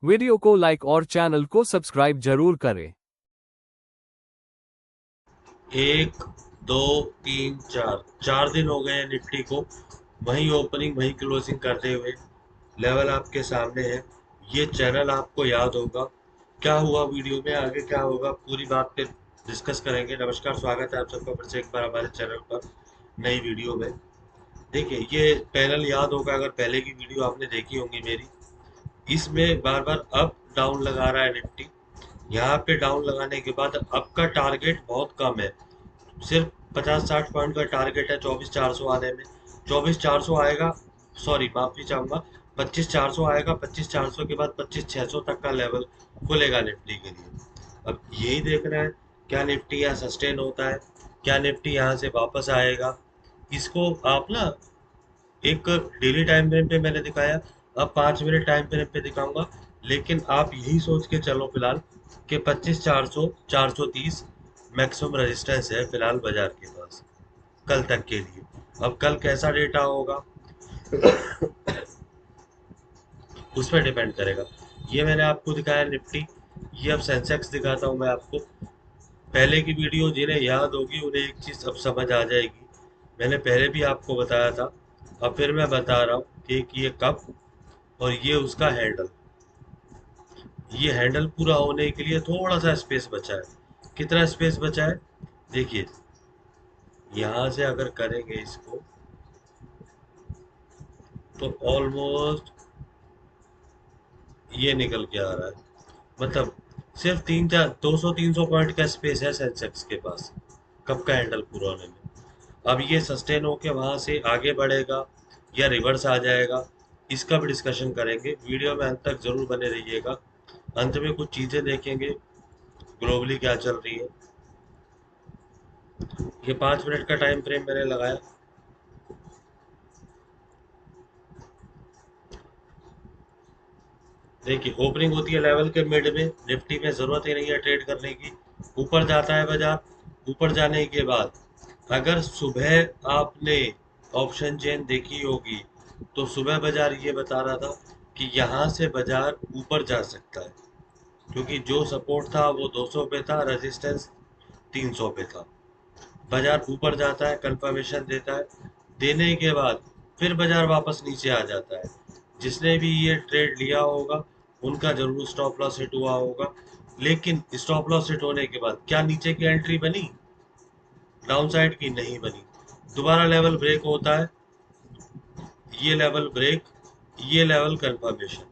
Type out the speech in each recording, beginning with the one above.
Video को like और channel को सब्सक्राइब जरूर करें। 1 2 3 4 4 दिन हो गए हैं निफ्टी को, वही ओपनिंग वही क्लोजिंग करते हुए। लेवल आपके सामने है, ये चैनल आपको याद होगा। क्या हुआ वीडियो में, आगे क्या होगा, पूरी बात पे डिस्कस करेंगे। नमस्कार, स्वागत है आप सबका फिर से एक बार हमारे चैनल पर नई वीडियो में। देखिए, ये पैनल याद होगा अगर पहले की वीडियो आपने देखी होंगी मेरी। इसमें बार बार अप डाउन लगा रहा है निफ्टी। यहाँ पे डाउन लगाने के बाद अप का टारगेट बहुत कम है, सिर्फ 50-60 पॉइंट का टारगेट है 24,400 आने में। 24,400 आएगा, सॉरी माफी चाहूंगा, 25,400 आएगा। 25,400 के बाद 25,600 तक का लेवल खुलेगा निफ्टी के लिए। अब यही देखना है, क्या निफ्टी यहाँ सस्टेन होता है, क्या निफ्टी यहाँ से वापस आएगा। इसको आप ना एक डेली टाइम फ्रेम पे मैंने दिखाया, अब 5 मिनट टाइम फ्रेम पे दिखाऊंगा। लेकिन आप यही सोच के चलो फिलहाल कि 25,400 430 मैक्सिमम रेजिस्टेंस है फिलहाल बाजार के पास कल तक के लिए। अब कल कैसा डेटा होगा उस पर डिपेंड करेगा। ये मैंने आपको दिखाया निफ्टी, ये अब सेंसेक्स दिखाता हूँ मैं आपको। पहले की वीडियो जिन्हें याद होगी उन्हें एक चीज अब समझ आ जाएगी, मैंने पहले भी आपको बताया था, अब फिर मैं बता रहा हूँ कि ये कप और ये उसका हैंडल। ये हैंडल पूरा होने के लिए थोड़ा सा स्पेस बचा है। कितना स्पेस बचा है देखिए, यहां से अगर करेंगे इसको तो ऑलमोस्ट ये निकल के आ रहा है। मतलब सिर्फ 200-300 पॉइंट का स्पेस है सेंसेक्स के पास कब का हैंडल पूरा होने में। अब ये सस्टेन होके वहां से आगे बढ़ेगा या रिवर्स आ जाएगा, इसका भी डिस्कशन करेंगे। वीडियो में अंत तक जरूर बने रहिएगा। अंत में कुछ चीजें देखेंगे ग्लोबली क्या चल रही है। ये 5 मिनट का टाइम फ्रेम मैंने लगाया। देखिए, ओपनिंग होती है लेवल के मिड में, निफ्टी में जरूरत ही नहीं है ट्रेड करने की। ऊपर जाता है बाजार, ऊपर जाने के बाद अगर सुबह आपने ऑप्शन चेन देखी होगी तो सुबह बाजार ये बता रहा था कि यहाँ से बाजार ऊपर जा सकता है, क्योंकि जो सपोर्ट था वो 200 पे था, रेजिस्टेंस 300 पे था। बाजार ऊपर जाता है, कंफर्मेशन देता है, देने के बाद फिर बाजार वापस नीचे आ जाता है। जिसने भी ये ट्रेड लिया होगा उनका जरूर स्टॉप लॉस हिट हुआ होगा। लेकिन स्टॉप लॉस हिट होने के बाद क्या नीचे की एंट्री बनी, डाउन साइड की नहीं बनी। दोबारा लेवल ब्रेक होता है, ये लेवल ब्रेक, ये लेवल कंफर्मेशन।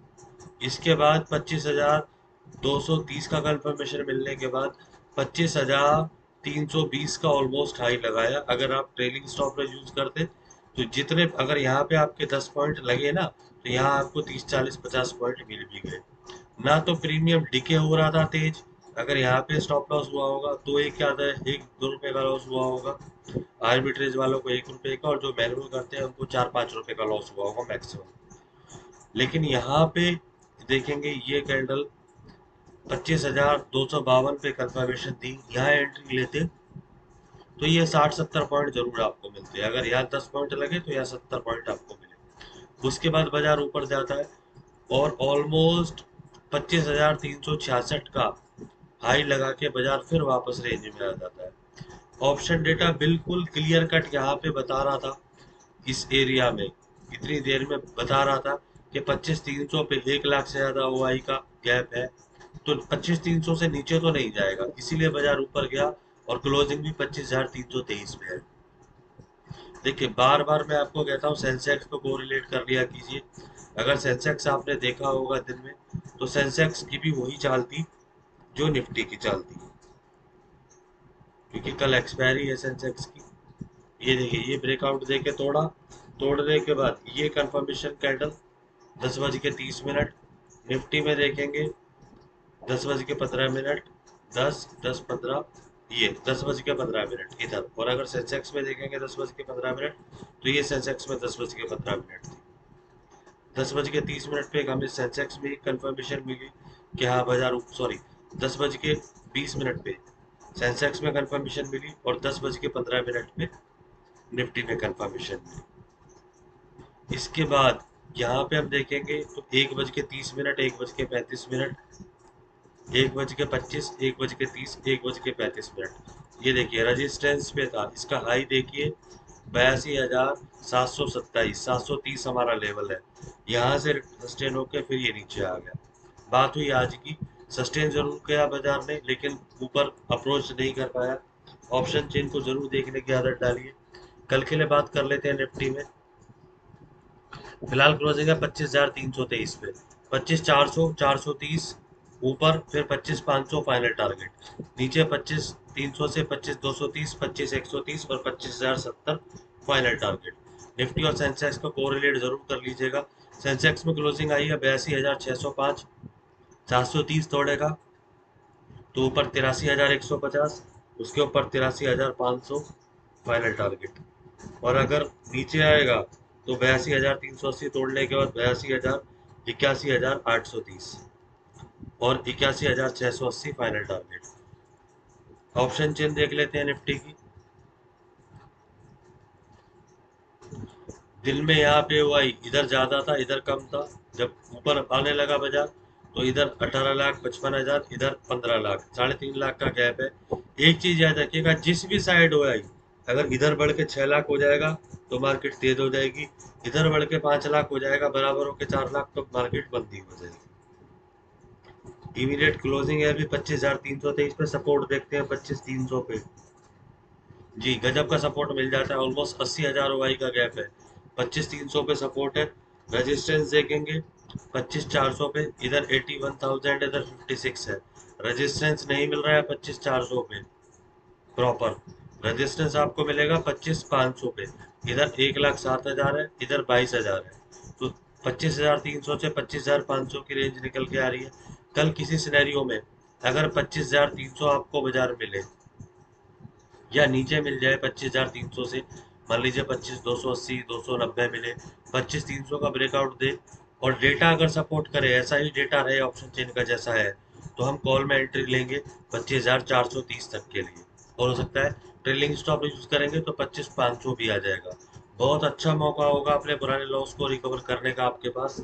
इसके बाद 25,230 का कंफर्मेशन मिलने के बाद 25,320 का ऑलमोस्ट हाई लगाया। अगर आप ट्रेलिंग स्टॉप यूज करते तो जितने, अगर यहाँ पे आपके 10 पॉइंट लगे ना, तो यहाँ आपको 30-40-50 पॉइंट मिल भी गए ना। तो प्रीमियम डिके हो रहा था तेज। अगर यहाँ पे स्टॉप लॉस हुआ होगा तो एक क्या था, 1-2 रुपए का लॉस हुआ होगा आर्बिट्रेज वालों को, 1 रुपए का, और जो मैनुअल करते हैं उनको 4-5 रुपए का लॉस हुआ होगा मैक्सिमम। लेकिन यहाँ पे देखेंगे ये कैंडल 25,252 पे कंफर्मेशन थी, यहाँ एंट्री लेते तो ये 60-70 पॉइंट जरूर आपको मिलते। अगर यहाँ 10 पॉइंट लगे तो यहाँ 70 पॉइंट आपको मिले। उसके बाद बाजार ऊपर जाता है और ऑलमोस्ट 25,366 का हाई लगा के बाजार फिर वापस रेंज में आ जाता है। ऑप्शन डेटा बिल्कुल क्लियर कट यहाँ पे बता रहा था, इस एरिया में इतनी देर में बता रहा था कि 25,300 पे 1 लाख से ज्यादा ओआई का गैप है, तो 25,300 से नीचे तो नहीं जाएगा, इसीलिए बाजार ऊपर गया और क्लोजिंग भी 25,323 में है। देखिए, बार बार मैं आपको कहता हूँ सेंसेक्स को कोरिलेट कर लिया कीजिए। अगर सेंसेक्स आपने देखा होगा दिन में, तो सेंसेक्स की भी वही चाल थी जो निफ्टी की चाल थी, क्योंकि कल एक्सपायरी है सेंसेक्स की। ये देखिए, ये ब्रेकआउट दे के तोड़ा, तोड़ने के बाद ये कंफर्मेशन कैंडल 10:30। निफ्टी में देखेंगे 10:15, 10-10-15, ये 10:15 इधर। और अगर सेंसेक्स में देखेंगे 10:15, तो ये सेंसेक्स में 10:15 थी। 10:30 पे हमें सेंसेक्स में एक कंफर्मेशन मिली कि हाँ बाजार, सॉरी, 10:20 पे सेंसेक्स में कंफर्मेशन मिली और 10:15 पे निफ्टी में कंफर्मेशन मिली। इसके बाद यहाँ पे हम देखेंगे तो 1:30, 1:35, 1:25, 1:30, 1:35। ये देखिए रेजिस्टेंस पे था, इसका हाई देखिए 82,727, 730 हमारा लेवल है। यहाँ से सस्टेन होकर फिर ये नीचे आ गया। बात हुई आज की, सस्टेन जरूर किया बाजार ने, लेकिन ऊपर अप्रोच नहीं कर पाया। ऑप्शन चेन को जरूर देखने की आदत डालिए। कल के लिए बात कर लेते हैं निफ्टी में। फिलहाल क्लोजिंग है 25,323 पे, 25,400, 430 ऊपर, फिर 25,500 फाइनल टारगेट, नीचे 25,300 से 25,230, 25,130 और 25,070 फाइनल टारगेट। निफ्टी और सेंसेक्स को कोरिलेट जरूर कर लीजिएगा। सेंसेक्स में क्लोजिंग आई है 82,605, 730 तोड़ेगा तो ऊपर 83,150, उसके ऊपर 83,500 फाइनल टारगेट। और अगर नीचे आएगा तो 82,380 तोड़ने के बाद 81,830 और 81,680 फाइनल टारगेट। ऑप्शन चेन देख लेते हैं निफ्टी की। दिन में यहाँ पे हुआ इधर ज्यादा था, इधर कम था। जब ऊपर आने लगा बाजार तो इधर 18,55,000, इधर 15,00,000, 3.5 लाख का गैप है। एक चीज याद रखिएगा, जिस भी साइड हो आई, अगर इधर बढ़ के 6 लाख हो जाएगा तो मार्केट तेज हो जाएगी, इधर बढ़ के 5 लाख हो जाएगा, बराबर होके 4 लाख, तो मार्केट बंदी हो जाएगी। इमीडिएट क्लोजिंग है अभी 25,323 पे। सपोर्ट देखते हैं 25,300 पे। जी गजब का सपोर्ट मिल जाता है, ऑलमोस्ट 80,000 ओआई का गैप है। 25,300 पे सपोर्ट है। रेजिस्टेंस देखेंगे 25,400 पे, इधर 81,000, इधर 56 है। रेजिस्टेंस नहीं मिल रहा है 25,400 पे प्रॉपर। रेजिस्टेंस आपको मिलेगा 25,500 पे। इधर 1,07,000 है, इधर 22,000 है। तो 25,300 से 25,500 की रेंज निकल के आ रही है। कल किसी सिनेरियो में अगर 25,300 आपको बाजार मिले या नीचे मिल जाए 25,300 से, मान लीजिए 25,280, 290 मिले, 25,300 का ब्रेकआउट दे और डेटा अगर सपोर्ट करे, ऐसा ही डेटा रहे ऑप्शन चेन का जैसा है, तो हम कॉल में एंट्री लेंगे 25,430 तक के लिए। और हो सकता है ट्रेलिंग स्टॉप यूज करेंगे तो 25,500 भी आ जाएगा। बहुत अच्छा मौका होगा अपने पुराने लॉस को रिकवर करने का आपके पास,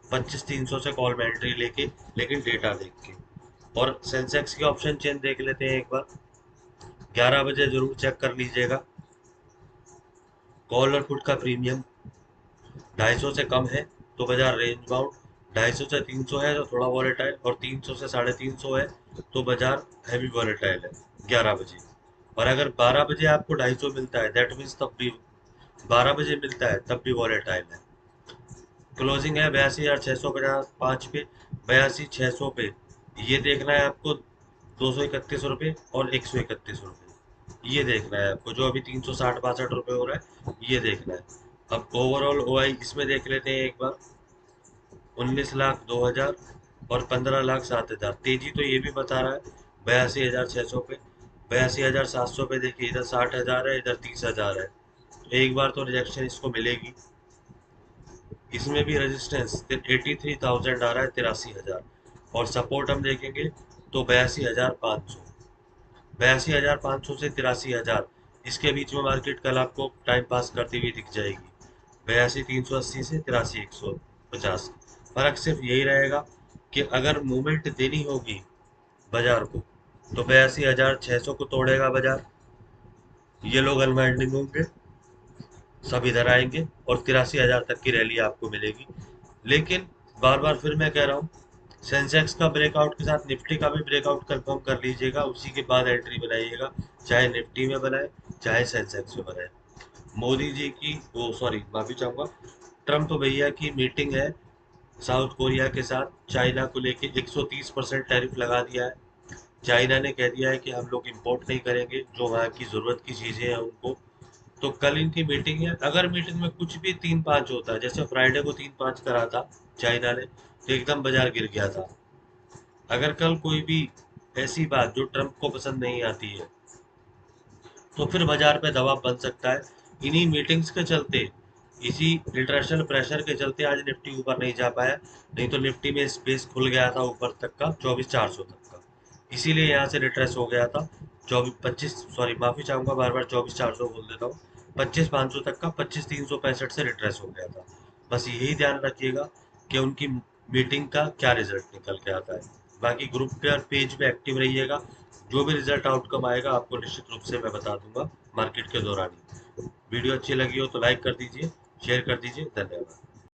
25,300 से कॉल में एंट्री लेके, लेकिन डेटा देख के। और सेंसेक्स की ऑप्शन चेन देख लेते हैं एक बार। 11 बजे जरूर चेक कर लीजिएगा। कॉल और पुट का प्रीमियम 250 से कम है तो बाजार रेंज बाउंड, 250 से 300 है तो थोड़ा वॉलेटाइल, और 300 से 350 है तो बाजार हैवी वॉलेटाइल है 11 बजे। और अगर 12 बजे आपको 250 मिलता है, दैट मीन्स तब भी 12 बजे मिलता है तब भी वॉलेटाइल है। क्लोजिंग है 82,655 पे, 82,600 पे। ये देखना है आपको 231 रुपये और 131 रुपये, ये देखना है आपको, जो अभी 360-62 रुपये हो रहा है, ये देखना है। अब ओवरऑल ओआई इसमें देख लेते हैं एक बार। 19,02,000 और 15,07,000। तेजी तो ये भी बता रहा है 82,600 पे, 82,700 पे। देखिए इधर 60,000 है, इधर 30,000 है, तो एक बार तो रिजेक्शन इसको मिलेगी। इसमें भी रेजिस्टेंस 83,000 आ रहा है, 83,000। और सपोर्ट हम देखेंगे तो 82,500, 82,500 से 83,000, इसके बीच में मार्केट कल आपको टाइम पास करती हुई दिख जाएगी। 82,380 से 83,150। फर्क सिर्फ यही रहेगा कि अगर मूवमेंट देनी होगी बाजार को तो 82,600 को तोड़ेगा बाजार, ये लोग अनवाइंडिंग होंगे, सब इधर आएंगे और 83,000 तक की रैली आपको मिलेगी। लेकिन बार बार फिर मैं कह रहा हूँ, सेंसेक्स का ब्रेकआउट के साथ निफ्टी का भी ब्रेकआउट कंफर्म कर लीजिएगा, उसी के बाद एंट्री बनाइएगा, चाहे निफ्टी में बनाए चाहे सेंसेक्स में बनाए। मोदी जी की वो सॉरी माफी चाहूंगा, ट्रम्प भैया की मीटिंग है साउथ कोरिया के साथ, चाइना को लेके 130% टैरिफ लगा दिया है। चाइना ने कह दिया है कि हम लोग इंपोर्ट नहीं करेंगे जो वहाँ की जरूरत की चीजें हैं उनको। तो कल इनकी मीटिंग है, अगर मीटिंग में कुछ भी 3-5 होता है, जैसे फ्राइडे को 3-5 करा था चाइना ने, तो एकदम बाजार गिर गया था। अगर कल कोई भी ऐसी बात जो ट्रम्प को पसंद नहीं आती है तो फिर बाजार पे दबाव बन सकता है। इन्हीं मीटिंग्स के चलते, इसी इंटरनेशनल प्रेशर के चलते आज निफ्टी ऊपर नहीं जा पाया, नहीं तो निफ्टी में स्पेस खुल गया था ऊपर तक का 24,400 तक का, इसीलिए यहाँ से रिट्रेस हो गया था। 25 सॉरी माफी चाहूंगा, बार बार 24,400 बोल देता हूँ, 25,500 तक का 25,365 से रिट्रेस हो गया था। बस यही ध्यान रखिएगा कि उनकी मीटिंग का क्या रिजल्ट निकल के आता है। बाकी ग्रुप पे और पेज पे एक्टिव रहिएगा, जो भी रिजल्ट आउटकम आएगा आपको निश्चित रूप से मैं बता दूंगा मार्केट के दौरान ही। वीडियो अच्छी लगी हो तो लाइक कर दीजिए, शेयर कर दीजिए। धन्यवाद।